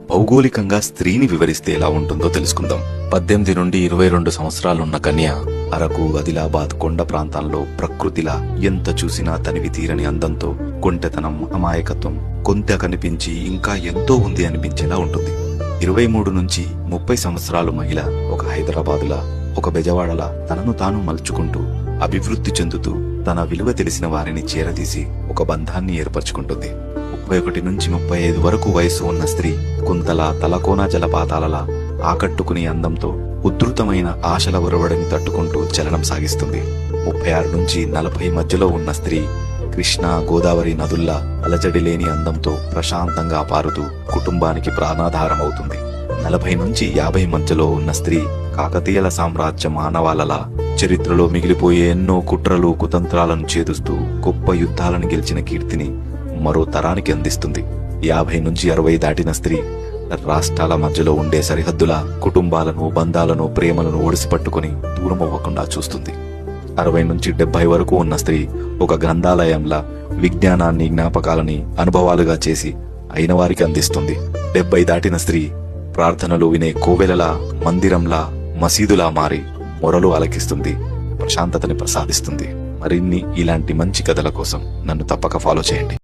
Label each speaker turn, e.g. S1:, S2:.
S1: భౌగోళికంగా స్త్రీని వివరిస్తే ఎలా ఉంటుందో తెలుసుకుందాం. 18 నుండి 22 సంవత్సరాలున్న కన్య అరకు, ఆదిలాబాద్ కొండ ప్రాంతాల్లో ప్రకృతిలా ఎంత చూసినా తనివి తీరని అందంతో, కొంటెతనం, అమాయకత్వం కొంత కనిపించి ఇంకా ఎంతో ఉంది అనిపించేలా ఉంటుంది. 23 నుంచి 30 సంవత్సరాలు మహిళ ఒక హైదరాబాదులా, ఒక బెజవాడలా తనను తాను మలుచుకుంటూ అభివృద్ధి చెందుతూ తన విలువ తెలిసిన వారిని చేరదీసి ఒక బంధాన్ని ఏర్పరచుకుంటుంది. 31 నుంచి 35 వరకు వయసు ఉన్న స్త్రీ కుంతల, తలకోన జలపాతాలలా ఆకట్టుకునే అందంతో ఉద్ధృతమైన ఆశల ఒరవడిని తట్టుకుంటూ చలనం సాగిస్తుంది. 36 నుంచి 40 మధ్యలో ఉన్న స్త్రీ కృష్ణ, గోదావరి నదుల్లా అలజడి లేని అందంతో ప్రశాంతంగా పారుతూ కుటుంబానికి ప్రాణాధారమవుతుంది. 40 నుంచి 50 మధ్యలో ఉన్న స్త్రీ కాకతీయుల సామ్రాజ్య మానవాలలా చరిత్రలో మిగిలిపోయే ఎన్నో కుట్రలు, కుతంత్రాలను ఛేదిస్తూ గొప్ప యుద్ధాలను గెలిచిన కీర్తిని మరో తరానికి అందిస్తుంది. 50 నుంచి 60 దాటిన స్త్రీ రాష్ట్రాల మధ్యలో ఉండే సరిహద్దుల కుటుంబాలను, బంధాలను, ప్రేమలను ఒడిసిపట్టుకుని దూరమవ్వకుండా చూస్తుంది. 60 నుంచి 70 వరకు ఉన్న స్త్రీ ఒక గ్రంథాలయంలా విజ్ఞానాన్ని, జ్ఞాపకాలని అనుభవాలుగా చేసి అయిన వారికి అందిస్తుంది. 70 దాటిన స్త్రీ ప్రార్థనలు వినే కోవెలలా, మందిరంలా, మసీదులా మారి మొరలు అలకిస్తుంది, ప్రశాంతతని ప్రసాదిస్తుంది. మరిన్ని ఇలాంటి మంచి కథల కోసం నన్ను తప్పక ఫాలో చేయండి.